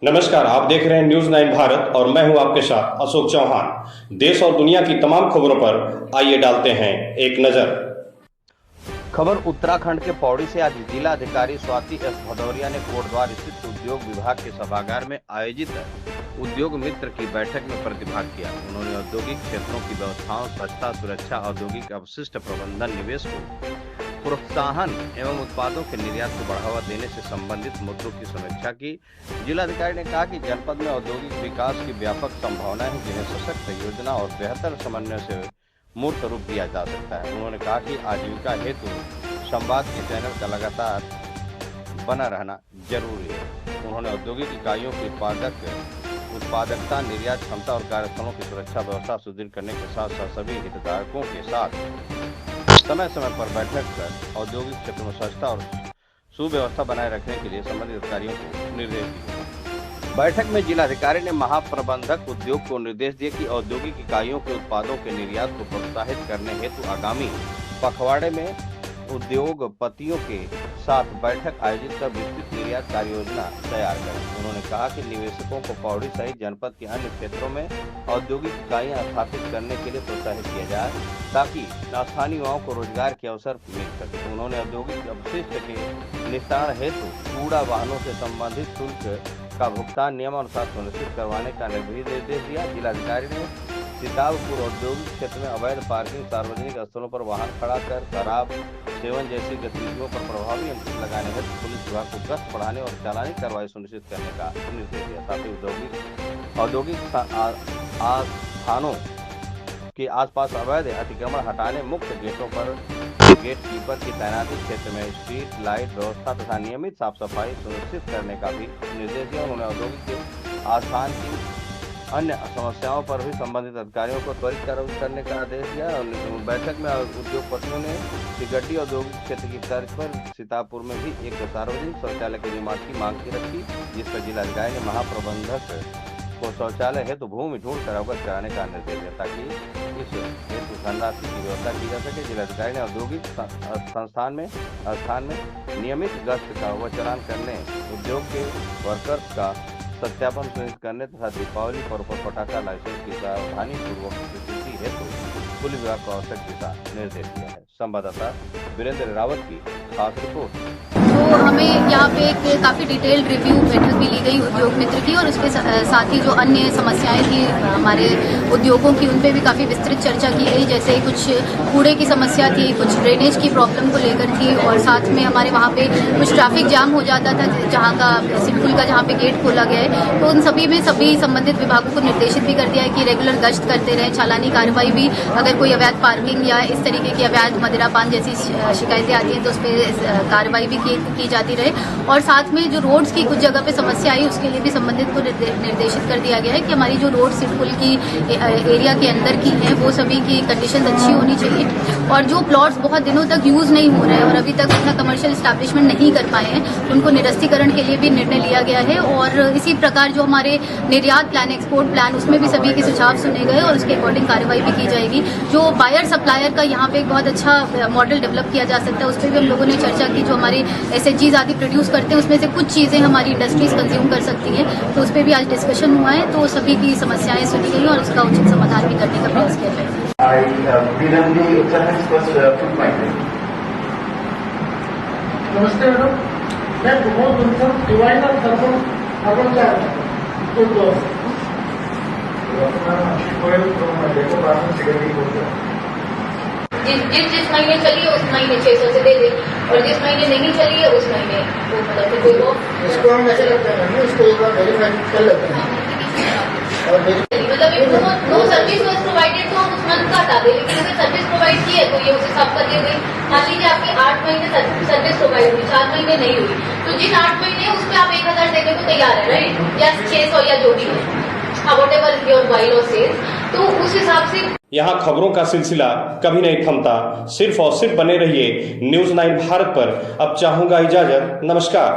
नमस्कार, आप देख रहे हैं न्यूज 9 भारत और मैं हूं आपके साथ अशोक चौहान। देश और दुनिया की तमाम खबरों पर आइए डालते हैं एक नजर। खबर उत्तराखंड के पौड़ी से। आज जिला अधिकारी स्वाति एस भदौरिया ने कोटद्वार स्थित उद्योग विभाग के सभागार में आयोजित उद्योग मित्र की बैठक में प्रतिभाग किया। उन्होंने औद्योगिक क्षेत्रों की व्यवस्थाओं, स्वच्छता, सुरक्षा, औद्योगिक अवशिष्ट प्रबंधन, निवेश को प्रोत्साहन एवं उत्पादों के निर्यात को बढ़ावा देने से संबंधित मुद्दों की समीक्षा की। जिलाधिकारी ने कहा कि जनपद में औद्योगिक विकास की व्यापक संभावनाएं हैं, जिन्हें सशक्त योजना और बेहतर समन्वय से मूर्त रूप दिया जा सकता है। उन्होंने कहा कि आजीविका हेतु संवाद के चैनल का लगातार बना रहना जरूरी है। उन्होंने औद्योगिक इकाइयों की उत्पादकता, निर्यात क्षमता और कार्यस्थलों की सुरक्षा व्यवस्था सुदृढ़ करने के साथ साथ सभी हितधारकों के साथ समय समय पर बैठक कर औद्योगिक क्षेत्र में स्वच्छता और सुव्यवस्था बनाए रखने के लिए संबंधित अधिकारियों को निर्देश दिए। बैठक में जिलाधिकारी ने महाप्रबंधक उद्योग को निर्देश दिए कि औद्योगिक इकाइयों के उत्पादों के निर्यात को प्रोत्साहित करने हेतु आगामी पखवाड़े में उद्योगपतियों के साथ बैठक आयोजित कर विस्तृत निर्यात कार्य योजना तैयार करें। उन्होंने कहा कि निवेशकों को पौड़ी सहित जनपद के अन्य क्षेत्रों में औद्योगिक इकाइयां स्थापित करने के लिए प्रोत्साहित किया जाए, ताकि स्थानीय युवाओं को रोजगार के अवसर मिल सके। उन्होंने औद्योगिक अपशिष्ट के निस्तारण हेतु कूड़ा वाहनों से संबंधित शुल्क का भुगतान नियमानुसार सुनिश्चित करवाने का निर्देश दिया। जिलाधिकारी ने सीतापुर औद्योगिक क्षेत्र में अवैध पार्किंग, सार्वजनिक स्थलों पर वाहन खड़ा कर शराब सेवन जैसी गतिविधियों पर प्रभावी अंकुश लगाने हेतु पुलिस विभाग को गश्त बढ़ाने और चालानी कार्रवाई सुनिश्चित करने का निर्देश दिया। साथ ही औद्योगिक स्थानों के आसपास अवैध अतिक्रमण हटाने, मुख्य गेटों पर गेट कीपर की तैनाती, क्षेत्र में स्ट्रीट लाइट व्यवस्था तथा नियमित साफ सफाई सुनिश्चित करने का भी निर्देश दिया। उन्होंने औद्योगिक आस्थान की अन्य समस्याओं पर भी संबंधित अधिकारियों को त्वरित कार्रवाई करने का आदेश दिया। बैठक में उद्योगपतियों ने सिगड्डी औद्योगिक क्षेत्र की तर्ज पर सीतापुर में भी एक सार्वजनिक शौचालय के निर्माण की मांग की रखी, जिस पर जिलाधिकारी ने महाप्रबंधक को शौचालय हेतु भूमि ढूंढ कर अवगत कराने का निर्देश दिया, ताकि इस हेतु धनराशि की व्यवस्था की जा सके। जिलाधिकारी ने औद्योगिक स्थान में नियमित गश्त का व चालान करने, उद्योग के वर्कर्स का सत्यापन सुनिश्चित करने तथा दीपावली पर्व पर पटाखा लाइसेंस की सावधानी पूर्वक स्वीकृति हेतु पुलिस विभाग को आवश्यक दिशा निर्देश दिया है। संवाददाता वीरेंद्र रावत की खास रिपोर्ट। तो हमें यहाँ पे एक काफ़ी डिटेल्ड रिव्यू बैठक भी ली गई उद्योग मित्र की, और उसके साथ ही जो अन्य समस्याएं थी हमारे उद्योगों की, उन पे भी काफ़ी विस्तृत चर्चा की गई। जैसे कुछ कूड़े की समस्या थी, कुछ ड्रेनेज की प्रॉब्लम को लेकर थी, और साथ में हमारे वहाँ पे कुछ ट्रैफिक जाम हो जाता था जहाँ का सिडकुल का जहाँ पे गेट खोला गया है। तो उन सभी में सभी संबंधित विभागों को निर्देशित भी कर दिया है कि रेगुलर गश्त करते रहें, चालानी कार्रवाई भी, अगर कोई अवैध पार्किंग या इस तरीके की अवैध मदिरापान जैसी शिकायतें आती हैं तो उस पर कार्रवाई भी की जाती रहे। और साथ में जो रोड्स की कुछ जगह पे समस्या आई, उसके लिए भी संबंधित को निर्देशित कर दिया गया है कि हमारी जो रोड सिडकुल की एरिया के अंदर की हैं वो सभी की कंडीशन अच्छी होनी चाहिए, और जो प्लॉट्स बहुत दिनों तक यूज नहीं हो रहे हैं और अभी तक अपना कमर्शियल एस्टैब्लिशमेंट नहीं कर पाए हैं, उनको निरस्तीकरण के लिए भी निर्णय लिया गया है। और इसी प्रकार जो हमारे निर्यात प्लान, एक्सपोर्ट प्लान, उसमें भी सभी के सुझाव सुने गए और उसके अकॉर्डिंग कार्रवाई भी की जाएगी। जो बायर सप्लायर का यहाँ पे एक बहुत अच्छा मॉडल डेवलप किया जा सकता है, उस पर भी हम लोगों ने चर्चा की। जो हमारी SHGs आदि प्रोड्यूस करते हैं उसमें से कुछ चीज़ें हमारी इंडस्ट्रीज कंज्यूम कर सकती हैं, तो उस पर भी आज डिस्कशन हुआ है। तो सभी की समस्याएं सुनी गई और उसका उचित समाधान भी करने का प्रयास किया जाएगा। नमस्ते मैडम, मैं Pramod Bansal, diviner thermal urban charge जिस महीने चली है उस महीने 600 से दे दे, और जिस महीने नहीं चली है उस महीने वो मतलब इसको हम ऐसे करते हैं, इसको एक बार वेरीफाई कर लेते हैं और मतलब नो सर्विस वॉज प्रोवाइडेड तो हम उस मंथ का हटा दें, लेकिन अगर सर्विस प्रोवाइड की है तो ये उस हिसाब का दे दें। मान लीजिए आपकी 8 महीने सर्विस प्रोवाइड हुई, 4 महीने नहीं हुई, तो जिन 8 महीने उस पर आप 1000 देने को तैयार है, राइट, या 600 या जो भी है, व्हाटएवर योर बायलॉ सेज, तो उस हिसाब से। यहाँ खबरों का सिलसिला कभी नहीं थमता। सिर्फ और सिर्फ बने रहिए न्यूज 9 भारत पर। अब चाहूंगा इजाजत। नमस्कार।